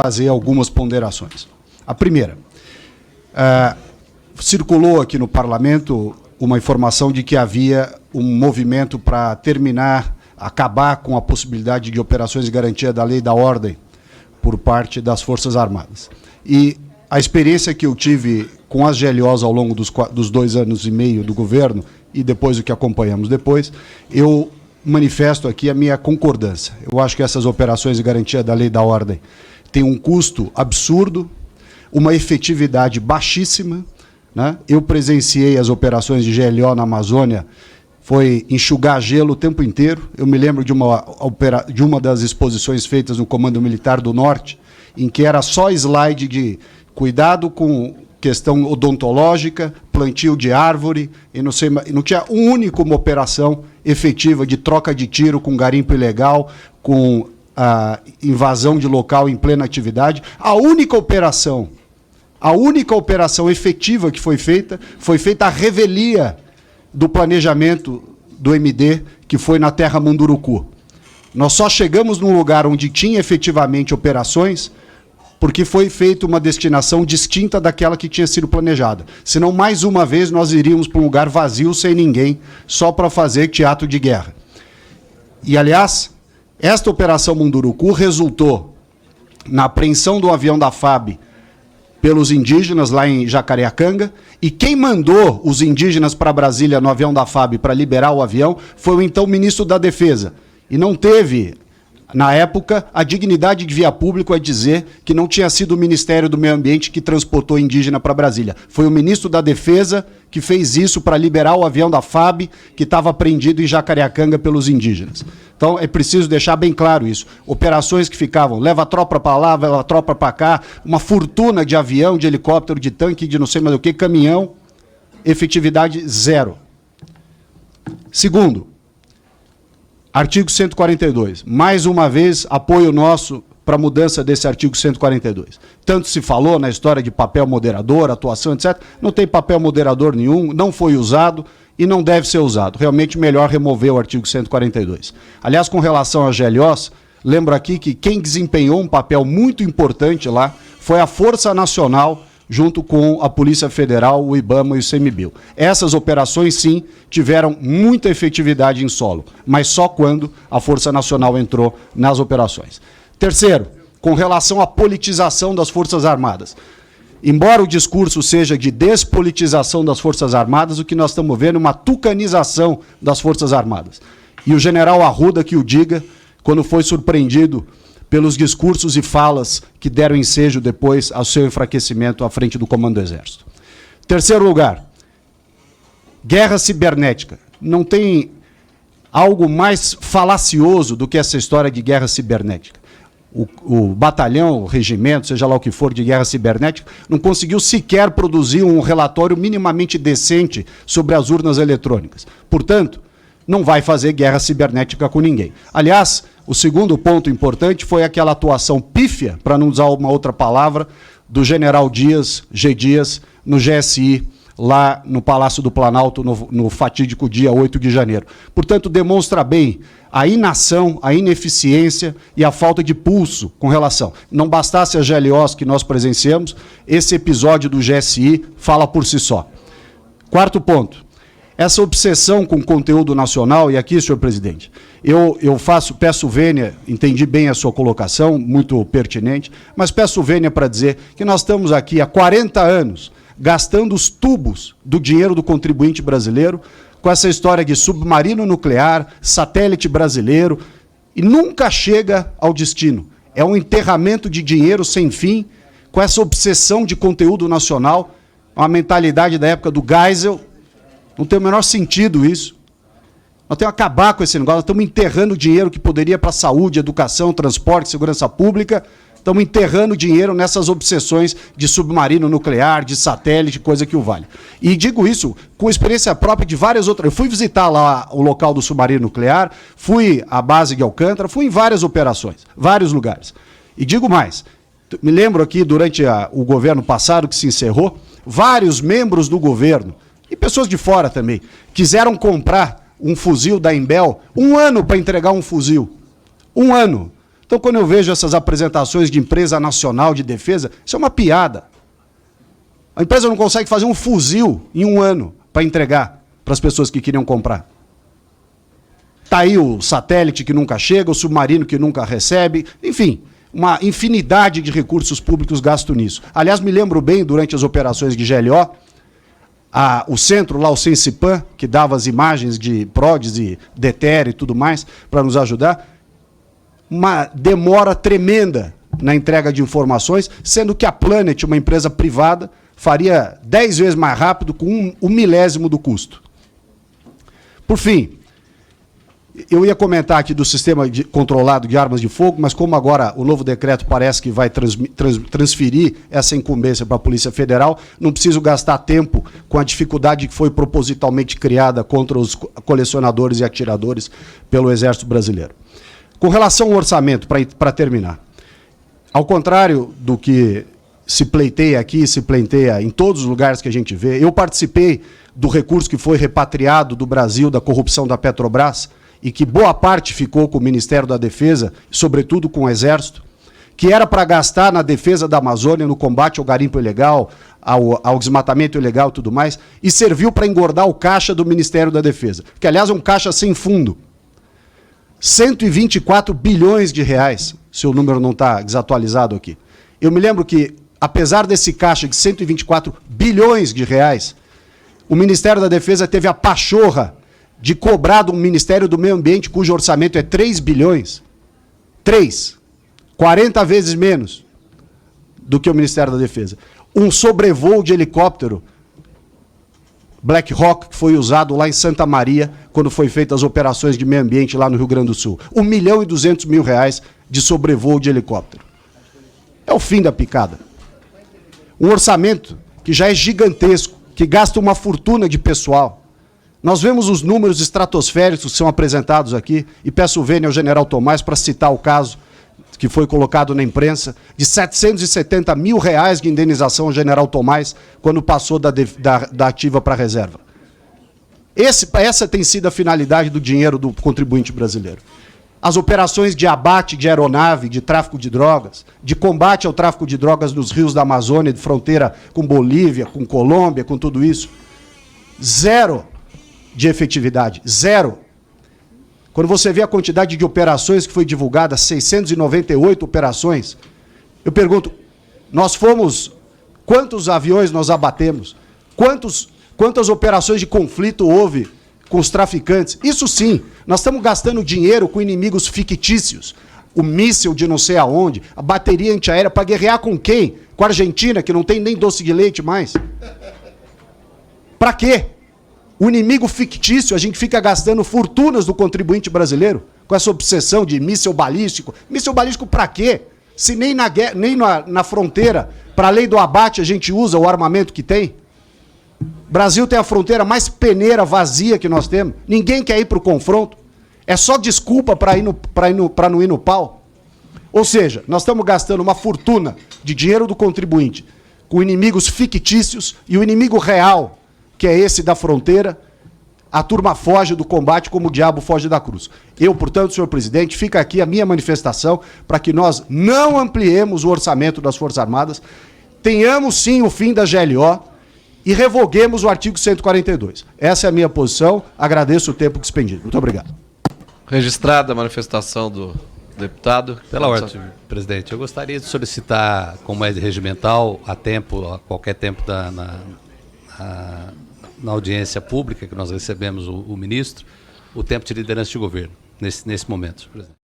fazer algumas ponderações. A primeira, circulou aqui no Parlamento uma informação de que havia um movimento para acabar com a possibilidade de operações de garantia da lei e da ordem por parte das Forças Armadas. E a experiência que eu tive com as GLOs ao longo dos 2 anos e meio do governo, e depois o que acompanhamos depois, eu manifesto aqui a minha concordância. Eu acho que essas operações de garantia da lei e da ordem têm um custo absurdo, uma efetividade baixíssima, né? Eu presenciei as operações de GLO na Amazônia, foi enxugar gelo o tempo inteiro. Eu me lembro de uma das exposições feitas no Comando Militar do Norte, em que era só slide de cuidado com questão odontológica, plantio de árvore, e não tinha uma operação efetiva de troca de tiro com garimpo ilegal, com a invasão de local em plena atividade. A única operação efetiva que foi feita a revelia do planejamento do MD, que foi na Terra Munduruku. Nós só chegamos num lugar onde tinha efetivamente operações porque foi feita uma destinação distinta daquela que tinha sido planejada. Senão, mais uma vez, nós iríamos para um lugar vazio, sem ninguém, só para fazer teatro de guerra. E, aliás, esta Operação Munduruku resultou na apreensão do avião da FAB pelos indígenas lá em Jacareacanga, e quem mandou os indígenas para Brasília no avião da FAB para liberar o avião foi o então ministro da Defesa. E não teve, na época, a dignidade de via público a dizer que não tinha sido o Ministério do Meio Ambiente que transportou indígena para Brasília. Foi o ministro da Defesa que fez isso para liberar o avião da FAB, que estava apreendido em Jacareacanga pelos indígenas. Então, é preciso deixar bem claro isso. Operações que ficavam, leva a tropa para lá, leva a tropa para cá, uma fortuna de avião, de helicóptero, de tanque, de não sei mais o que, caminhão, efetividade zero. Segundo, artigo 142. Mais uma vez, apoio nosso para a mudança desse artigo 142. Tanto se falou na história de papel moderador, atuação, etc. Não tem papel moderador nenhum, não foi usado e não deve ser usado. Realmente, melhor remover o artigo 142. Aliás, com relação às GLOs, lembro aqui que quem desempenhou um papel muito importante lá foi a Força Nacional, junto com a Polícia Federal, o IBAMA e o ICMBio. Essas operações, sim, tiveram muita efetividade em solo, mas só quando a Força Nacional entrou nas operações. Terceiro, com relação à politização das Forças Armadas. Embora o discurso seja de despolitização das Forças Armadas, o que nós estamos vendo é uma tucanização das Forças Armadas. E o general Arruda que o diga, quando foi surpreendido pelos discursos e falas que deram ensejo depois ao seu enfraquecimento à frente do Comando do Exército. Terceiro lugar, guerra cibernética. Não tem algo mais falacioso do que essa história de guerra cibernética. O batalhão, o regimento, seja lá o que for, de guerra cibernética, não conseguiu sequer produzir um relatório minimamente decente sobre as urnas eletrônicas. Portanto, não vai fazer guerra cibernética com ninguém. Aliás, o segundo ponto importante foi aquela atuação pífia, para não usar uma outra palavra, do general Dias, G. Dias, no GSI, lá no Palácio do Planalto, no fatídico dia 8 de janeiro. Portanto, demonstra bem a inação, a ineficiência e a falta de pulso com relação. Não bastasse as GLOs que nós presenciamos, esse episódio do GSI fala por si só. Quarto ponto. Essa obsessão com conteúdo nacional, e aqui, senhor presidente, eu peço vênia, entendi bem a sua colocação, muito pertinente, mas peço vênia para dizer que nós estamos aqui há 40 anos gastando os tubos do dinheiro do contribuinte brasileiro com essa história de submarino nuclear, satélite brasileiro, e nunca chega ao destino. É um enterramento de dinheiro sem fim, com essa obsessão de conteúdo nacional, uma mentalidade da época do Geisel. Não tem o menor sentido isso. Nós temos que acabar com esse negócio. Nós estamos enterrando dinheiro que poderia para saúde, educação, transporte, segurança pública. Estamos enterrando dinheiro nessas obsessões de submarino nuclear, de satélite, coisa que o vale. E digo isso com experiência própria de várias outras. Eu fui visitar lá o local do submarino nuclear, fui à base de Alcântara, fui em várias operações, vários lugares. E digo mais, me lembro aqui durante o governo passado que se encerrou, vários membros do governo, e pessoas de fora também, quiseram comprar um fuzil da Imbel, 1 ano para entregar um fuzil. 1 ano. Então, quando eu vejo essas apresentações de empresa nacional de defesa, isso é uma piada. A empresa não consegue fazer um fuzil em um ano para entregar para as pessoas que queriam comprar. Está aí o satélite que nunca chega, o submarino que nunca recebe, enfim, uma infinidade de recursos públicos gastos nisso. Aliás, me lembro bem, durante as operações de GLO, o centro lá, o Sensipan, que dava as imagens de PRODES e DETER e tudo mais, para nos ajudar, uma demora tremenda na entrega de informações, sendo que a Planet, uma empresa privada, faria 10 vezes mais rápido com um milésimo do custo. Por fim, eu ia comentar aqui do sistema controlado de armas de fogo, mas como agora o novo decreto parece que vai transferir essa incumbência para a Polícia Federal, não preciso gastar tempo com a dificuldade que foi propositalmente criada contra os colecionadores e atiradores pelo Exército Brasileiro. Com relação ao orçamento, para terminar, ao contrário do que se pleiteia aqui, se pleiteia em todos os lugares que a gente vê, eu participei do recurso que foi repatriado do Brasil, da corrupção da Petrobras, e que boa parte ficou com o Ministério da Defesa, sobretudo com o Exército, que era para gastar na defesa da Amazônia, no combate ao garimpo ilegal, ao desmatamento ilegal e tudo mais, e serviu para engordar o caixa do Ministério da Defesa, que, aliás, é um caixa sem fundo. 124 bilhões de reais, se o número não está desatualizado aqui. Eu me lembro que, apesar desse caixa de 124 bilhões de reais, o Ministério da Defesa teve a pachorra de cobrar do Ministério do Meio Ambiente, cujo orçamento é 3 bilhões. 3. 40 vezes menos do que o Ministério da Defesa. Um sobrevoo de helicóptero Black Hawk, que foi usado lá em Santa Maria, quando foi feitas as operações de meio ambiente lá no Rio Grande do Sul. R$1.200.000 de sobrevoo de helicóptero. É o fim da picada. Um orçamento que já é gigantesco, que gasta uma fortuna de pessoal. Nós vemos os números estratosféricos que são apresentados aqui, e peço o vênia ao general Tomás para citar o caso que foi colocado na imprensa, de R$770 mil de indenização ao general Tomás, quando passou da ativa para a reserva. Essa tem sido a finalidade do dinheiro do contribuinte brasileiro. As operações de abate de aeronave, de tráfico de drogas, de combate ao tráfico de drogas nos rios da Amazônia, de fronteira com Bolívia, com Colômbia, com tudo isso, zero de efetividade, zero. Quando você vê a quantidade de operações que foi divulgada, 698 operações, eu pergunto, quantos aviões nós abatemos? Quantas operações de conflito houve com os traficantes? Isso sim, nós estamos gastando dinheiro com inimigos fictícios. O míssil de não sei aonde, a bateria antiaérea, para guerrear com quem? Com a Argentina, que não tem nem doce de leite mais. Para quê? O inimigo fictício, a gente fica gastando fortunas do contribuinte brasileiro com essa obsessão de míssil balístico. Míssil balístico para quê? Se nem na fronteira, para a lei do abate, a gente usa o armamento que tem. O Brasil tem a fronteira mais peneira, vazia que nós temos. Ninguém quer ir para o confronto. É só desculpa para não ir no pau. Ou seja, nós estamos gastando uma fortuna de dinheiro do contribuinte com inimigos fictícios e o inimigo real, que é esse da fronteira, a turma foge do combate como o diabo foge da cruz. Eu, portanto, senhor presidente, fica aqui a minha manifestação para que nós não ampliemos o orçamento das Forças Armadas, tenhamos sim o fim da GLO e revoguemos o artigo 142. Essa é a minha posição, agradeço o tempo expendido. Muito obrigado. Registrada a manifestação do deputado. Pela ordem, senhor presidente, eu gostaria de solicitar, como é regimental, a qualquer tempo na audiência pública que nós recebemos o ministro, o tempo de liderança de governo, nesse momento, senhor presidente.